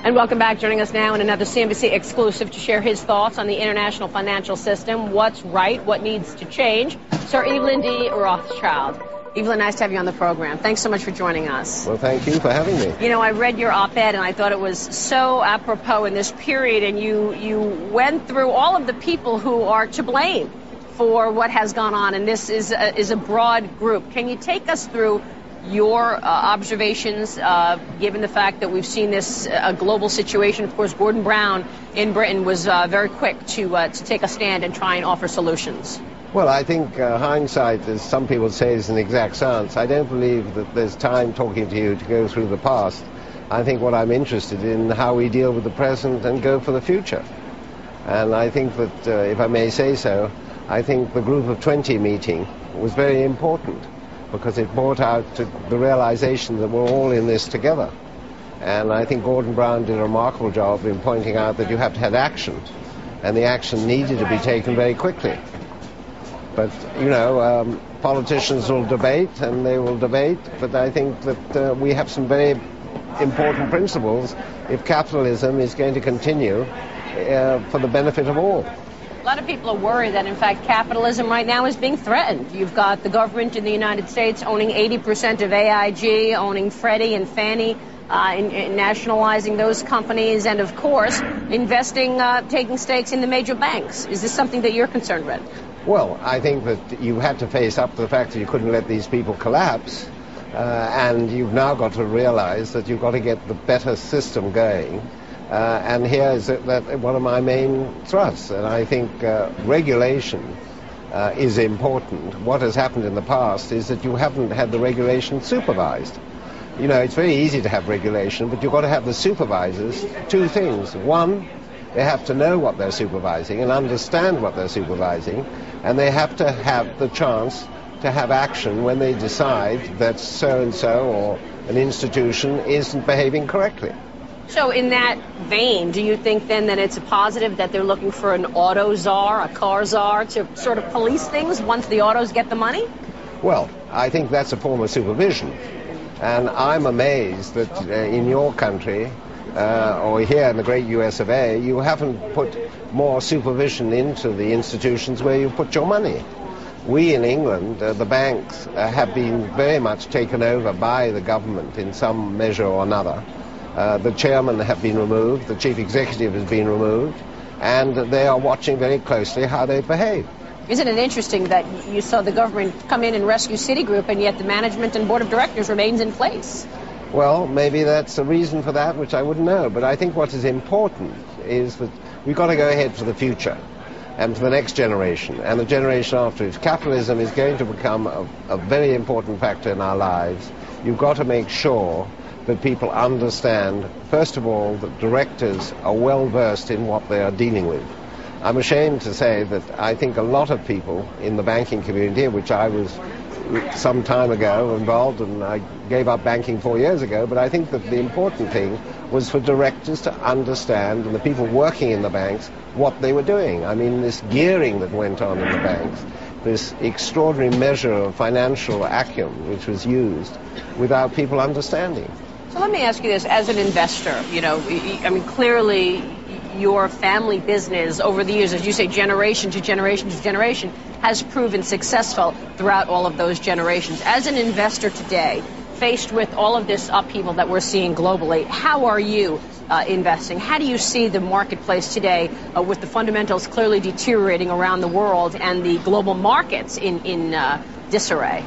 And welcome back. Joining us now in another CNBC exclusive to share his thoughts on the international financial system, what's right, what needs to change, Sir Evelyn De Rothschild. Evelyn, nice to have you on the program. Thanks so much for joining us. Well, thank you for having me. You know, I read your op-ed and I thought it was so apropos in this period, and you went through all of the people who are to blame for what has gone on, and this is a broad group. Can you take us through your observations, given the fact that we've seen this a global situation? Of course, Gordon Brown in Britain was very quick to take a stand and try and offer solutions. Well, I think hindsight, as some people say, is an exact science. I don't believe that there's time talking to you to go through the past. I think what I'm interested in how we deal with the present and go for the future. And I think that, if I may say so, I think the Group of 20 meeting was very important, because it brought out the realization that we're all in this together. And I think Gordon Brown did a remarkable job in pointing out that you have to have action, and the action needed to be taken very quickly. But, you know, politicians will debate, and they will debate, but I think that we have some very important principles if capitalism is going to continue for the benefit of all. A lot of people are worried that, in fact, capitalism right now is being threatened. You've got the government in the United States owning 80% of AIG, owning Freddie and Fannie, in nationalizing those companies, and, of course, investing, taking stakes in the major banks. Is this something that you're concerned with? Well, I think that you had to face up to the fact that you couldn't let these people collapse, and you've now got to realize that you've got to get the better system going. And here is one of my main thrusts, and I think regulation is important. What has happened in the past is that you haven't had the regulation supervised. You know, it's very easy to have regulation, but you've got to have the supervisors. Two things. One, they have to know what they're supervising and understand what they're supervising, and they have to have the chance to have action when they decide that so-and-so or an institution isn't behaving correctly. So in that vein, do you think then that it's a positive that they're looking for an auto czar, a car czar, to sort of police things once the autos get the money? Well, I think that's a form of supervision. And I'm amazed that in your country, or here in the great US of A, you haven't put more supervision into the institutions where you put your money. We in England, the banks, have been very much taken over by the government in some measure or another. The chairman have been removed, the chief executive has been removed, and they are watching very closely how they behave. Isn't it interesting that you saw the government come in and rescue Citigroup, and yet the management and board of directors remains in place? Well, maybe that's a reason for that, which I wouldn't know. But I think what is important is that we've got to go ahead for the future and for the next generation and the generation after it. Capitalism is going to become a very important factor in our lives. You've got to make sure that people understand, first of all, that directors are well versed in what they are dealing with. I'm ashamed to say that I think a lot of people in the banking community, which I was some time ago involved, and I gave up banking 4 years ago, but I think that the important thing was for directors to understand, and the people working in the banks, what they were doing. I mean, this gearing that went on in the banks, this extraordinary measure of financial acumen which was used without people understanding. So let me ask you this, as an investor, you know, I mean, clearly your family business over the years, as you say, generation to generation to generation, has proven successful throughout all of those generations. As an investor today, faced with all of this upheaval that we're seeing globally, how are you investing? How do you see the marketplace today with the fundamentals clearly deteriorating around the world and the global markets in disarray?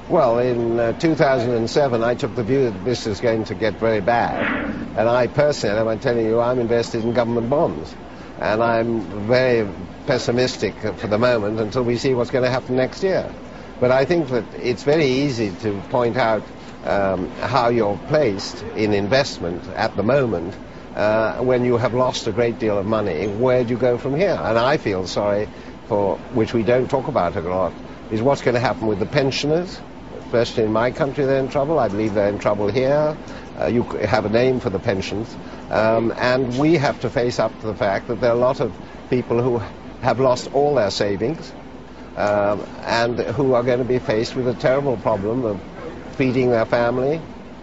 Well, in 2007, I took the view that this is going to get very bad. And I personally, I'm telling you, I'm invested in government bonds. And I'm very pessimistic for the moment until we see what's going to happen next year. But I think that it's very easy to point out how you're placed in investment at the moment when you have lost a great deal of money. Where do you go from here? And I feel sorry for, which we don't talk about a lot, is what's going to happen with the pensioners. Especially in my country, they're in trouble. I believe they're in trouble here. You have a name for the pensions. And we have to face up to the fact that there are a lot of people who have lost all their savings and who are going to be faced with a terrible problem of feeding their family,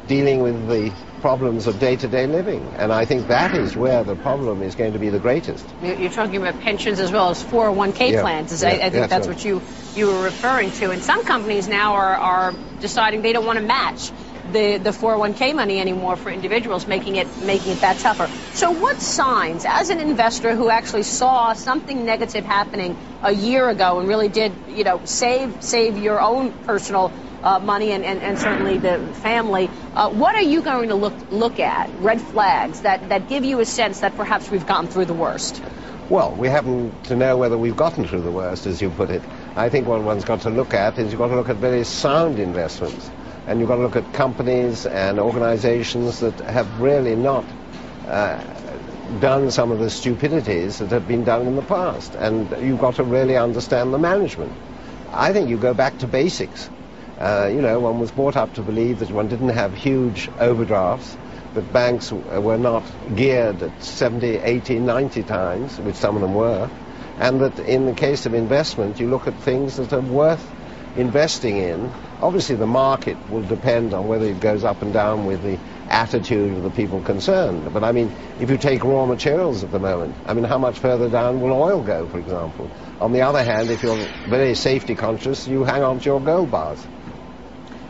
dealing with the problems of day-to-day living. And I think that is where the problem is going to be the greatest. You're talking about pensions as well as 401k plans. I think that's what you were referring to. And some companies now are deciding they don't want to match the 401k money anymore for individuals, making it that tougher. So what signs, as an investor who actually saw something negative happening a year ago and really did, save your own personal money and certainly the family, what are you going to look at, red flags that give you a sense that perhaps we've gotten through the worst? Well, we happen to know whether we've gotten through the worst, as you put it. I think what one's got to look at is you've got to look at very sound investments. And you've got to look at companies and organizations that have really not done some of the stupidities that have been done in the past. And you've got to really understand the management. I think you go back to basics. One was brought up to believe that one didn't have huge overdrafts, that banks were not geared at 70, 80, 90 times, which some of them were, and that in the case of investment, you look at things that are worth investing in. Obviously, the market will depend on whether it goes up and down with the attitude of the people concerned. But I mean, if you take raw materials at the moment, I mean, how much further down will oil go, for example? On the other hand, if you're very safety conscious, you hang on to your gold bars.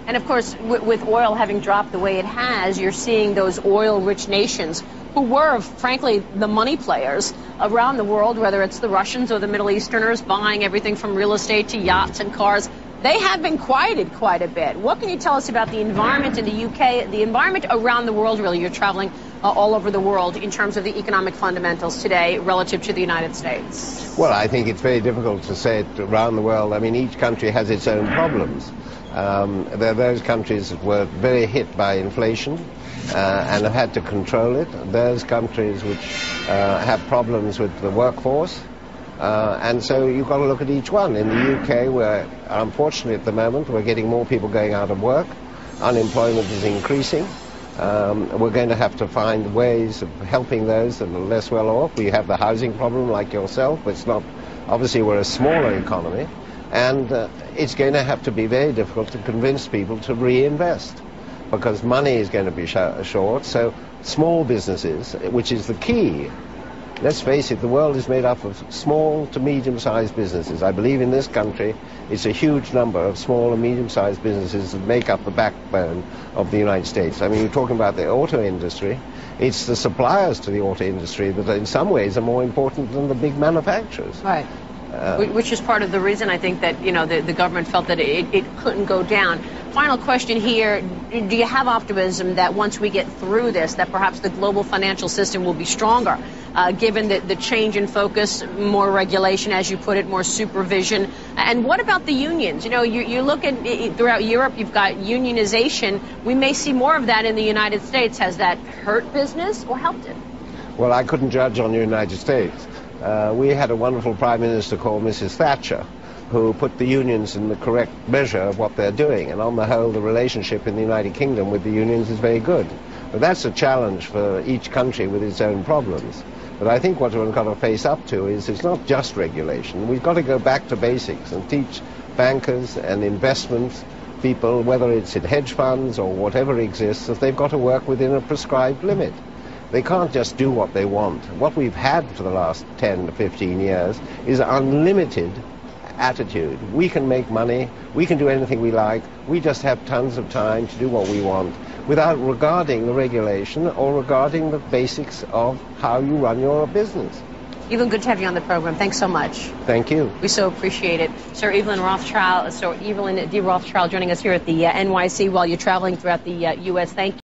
And of course, with oil having dropped the way it has, you're seeing those oil-rich nations who were, frankly, the money players around the world, whether it's the Russians or the Middle Easterners, buying everything from real estate to yachts and cars. They have been quieted quite a bit. What can you tell us about the environment in the UK, the environment around the world, really? You're traveling all over the world in terms of the economic fundamentals today relative to the United States. Well, I think it's very difficult to say it around the world. I mean, each country has its own problems. There are those countries that were very hit by inflation and have had to control it. Those countries which have problems with the workforce. And so you've got to look at each one. In the UK, where unfortunately at the moment we're getting more people going out of work, unemployment is increasing. We're going to have to find ways of helping those that are less well off. We have the housing problem like yourself, but it's not, obviously we're a smaller economy, and it's going to have to be very difficult to convince people to reinvest because money is going to be short. So small businesses, which is the key. Let's face it, the world is made up of small to medium-sized businesses. I believe in this country it's a huge number of small and medium-sized businesses that make up the backbone of the United States. I mean, you're talking about the auto industry. It's the suppliers to the auto industry that in some ways are more important than the big manufacturers. Right. Which is part of the reason I think that, the government felt that it couldn't go down. Final question here. Do you have optimism that once we get through this, that perhaps the global financial system will be stronger, given the change in focus, more regulation, as you put it, more supervision? And what about the unions? You look at throughout Europe, you've got unionization. We may see more of that in the United States. Has that hurt business or helped it? Well, I couldn't judge on the United States. We had a wonderful Prime Minister called Mrs. Thatcher, who put the unions in the correct measure of what they're doing. And on the whole, the relationship in the United Kingdom with the unions is very good. But that's a challenge for each country with its own problems. But I think what we've got to face up to is it's not just regulation. We've got to go back to basics and teach bankers and investment people, whether it's in hedge funds or whatever exists, that they've got to work within a prescribed limit. They can't just do what they want. What we've had for the last 10 to 15 years is unlimited attitude. We can make money, we can do anything we like, we just have tons of time to do what we want without regarding the regulation or regarding the basics of how you run your business. Evelyn, good to have you on the program. Thanks so much. Thank you. We so appreciate it. Evelyn De Rothschild joining us here at the NYC while you're traveling throughout the U.S. Thank you.